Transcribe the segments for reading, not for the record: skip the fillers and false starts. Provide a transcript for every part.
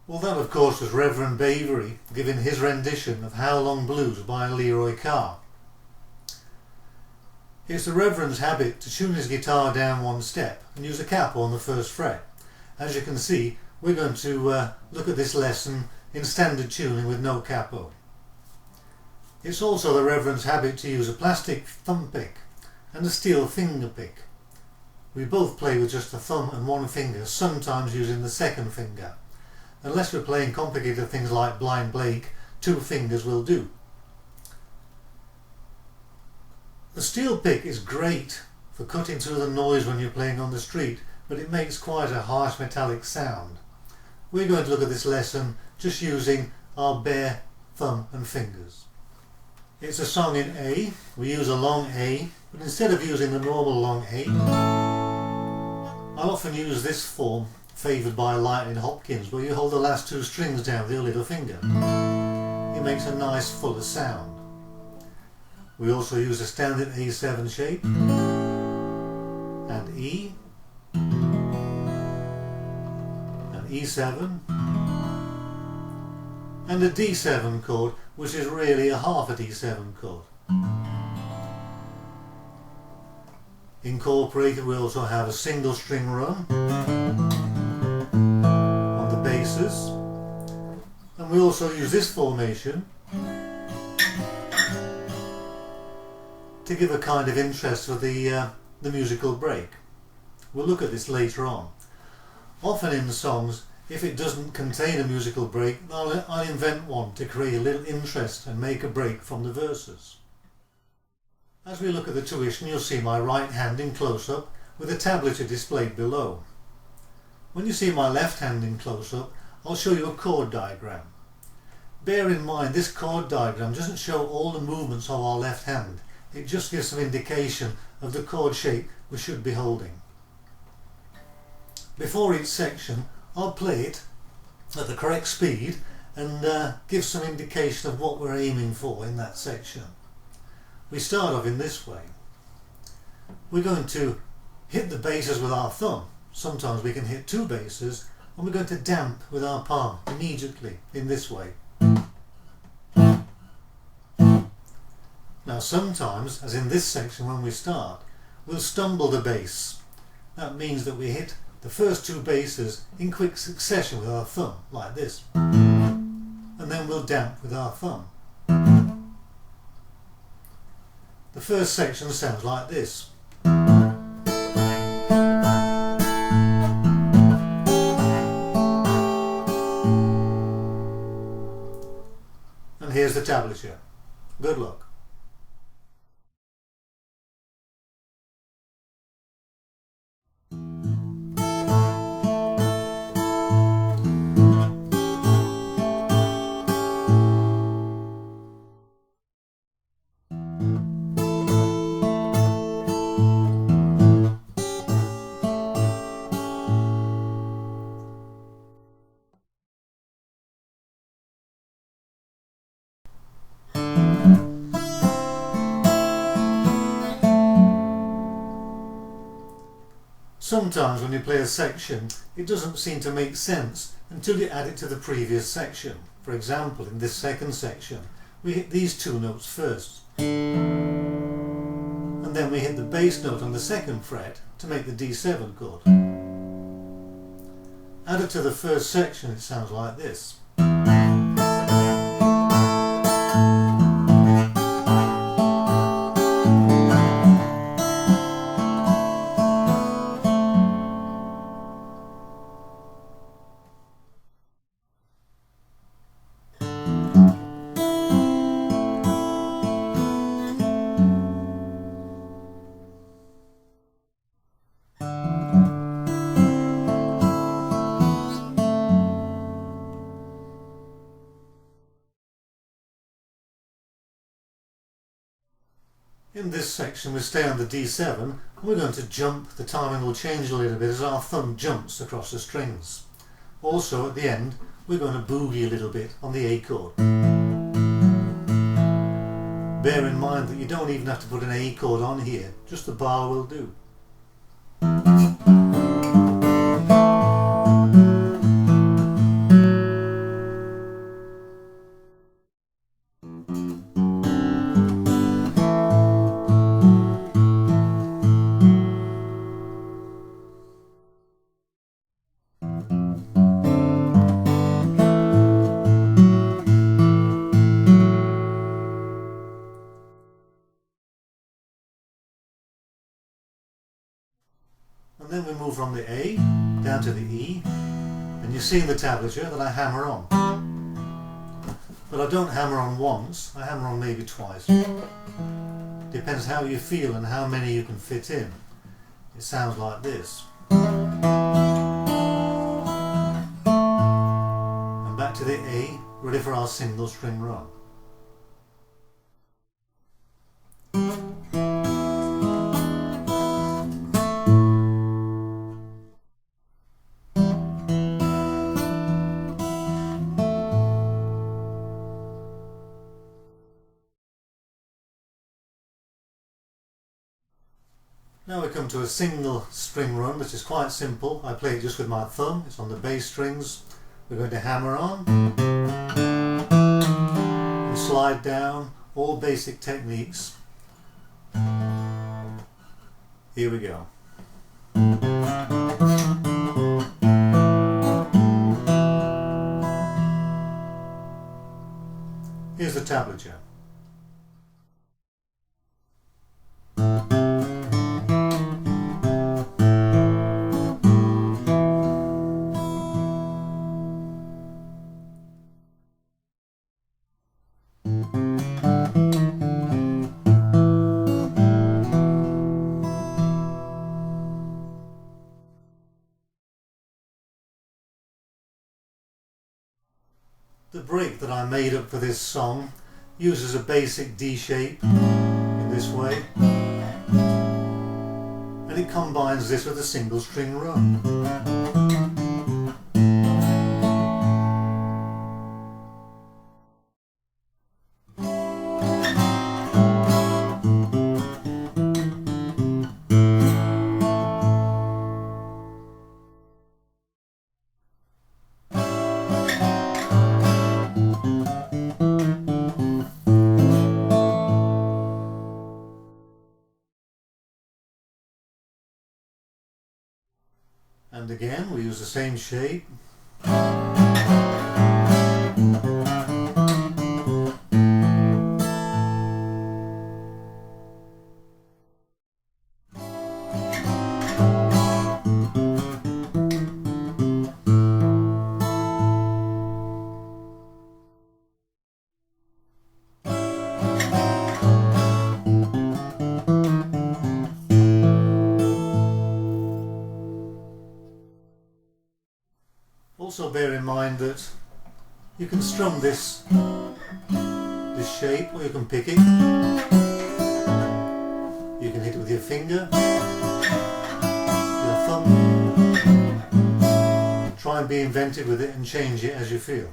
Well, that of course was Reverend Bavery giving his rendition of How Long Blues by Leroy Carr. It's the Reverend's habit to tune his guitar down one step and use a capo on the first fret. As you can see, we're going to look at this lesson in standard tuning with no capo. It's also the Reverend's habit to use a plastic thumb pick and a steel finger pick. We both play with just a thumb and one finger, sometimes using the second finger. Unless we're playing complicated things like Blind Blake, 2 fingers will do. The steel pick is great for cutting through the noise when you're playing on the street, but it makes quite a harsh metallic sound. We're going to look at this lesson just using our bare thumb and fingers. It's a song in A. We use a long A, but instead of using the normal long A, I'll often use this form favoured by Lightning Hopkins, where you hold the last 2 strings down with your little finger. It makes a nice fuller sound. We also use a standard A7 shape, and E, and E7, and a D7 chord, which is really a half a D7 chord. Incorporated, we also have a single string run on the basses, and we also use this formation to give a kind of interest for the musical break. We'll look at this later on. Often in the songs, if it doesn't contain a musical break, I'll invent one to create a little interest and make a break from the verses. As we look at the tuition, you'll see my right hand in close-up with a tablature displayed below. When you see my left hand in close-up, I'll show you a chord diagram. Bear in mind, this chord diagram doesn't show all the movements of our left hand. It just gives some indication of the chord shape we should be holding. Before each section, I'll play it at the correct speed and give some indication of what we're aiming for in that section. We start off in this way. We're going to hit the basses with our thumb. Sometimes we can hit two basses, and we're going to damp with our palm immediately in this way. Now sometimes, as in this section when we start, we'll stumble the bass. That means that we hit the first two basses in quick succession with our thumb, like this. And then we'll damp with our thumb. The first section sounds like this. And here's the tablature. Good luck. Sometimes when you play a section, it doesn't seem to make sense until you add it to the previous section. For example, in this second section, we hit these two notes first. And then we hit the bass note on the second fret to make the D7 chord. Added to the first section, it sounds like this. In this section we stay on the D7 and we're going to jump. The timing will change a little bit as our thumb jumps across the strings. Also at the end we're going to boogie a little bit on the A chord. Bear in mind that you don't even have to put an A chord on here, just the bar will do. And then we move from the A down to the E, and you see in the tablature that I hammer on. But I don't hammer on once, I hammer on maybe twice. Depends how you feel and how many you can fit in. It sounds like this. And back to the A, ready for our single string run. Now we come to a single string run, which is quite simple. I play it just with my thumb, it's on the bass strings. We're going to hammer on and slide down, all basic techniques. Here we go. Here's the tablature. The break that I made up for this song uses a basic D shape in this way, and it combines this with a single string run. And again we use the same shape. Also bear in mind that you can strum this shape, or you can pick it. You can hit it with your finger, your thumb. Try and be inventive with it and change it as you feel.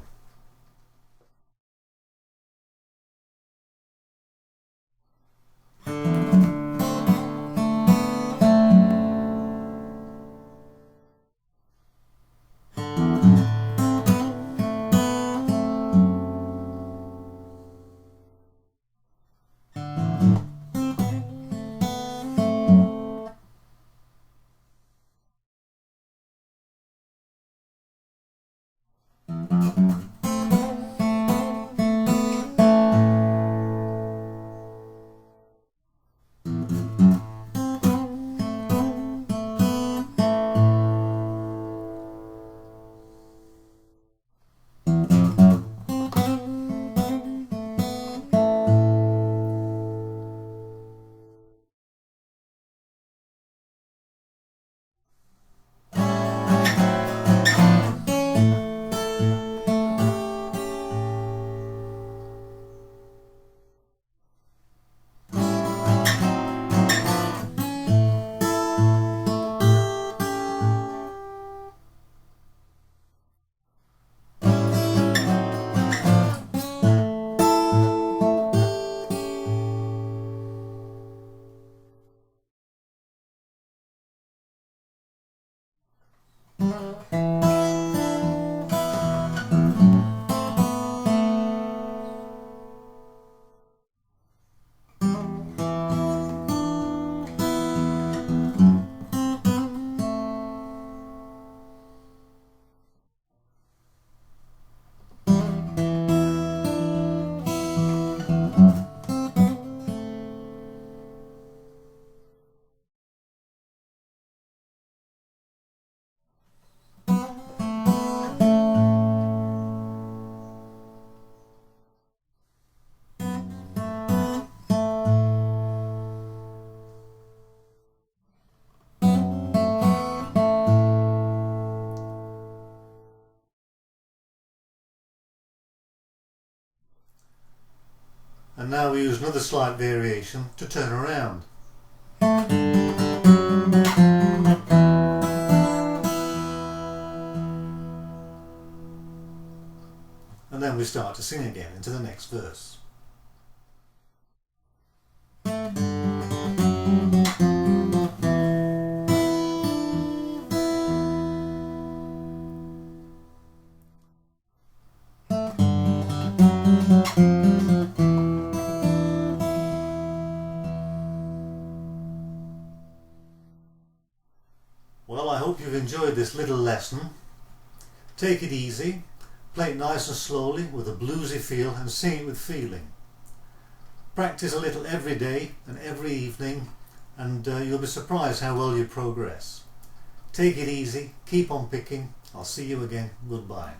And now we use another slight variation to turn around. And then we start to sing again into the next verse. Well, I hope you've enjoyed this little lesson. Take it easy, play it nice and slowly with a bluesy feel and sing it with feeling. Practice a little every day and every evening and you'll be surprised how well you progress. Take it easy, keep on picking. I'll see you again. Goodbye.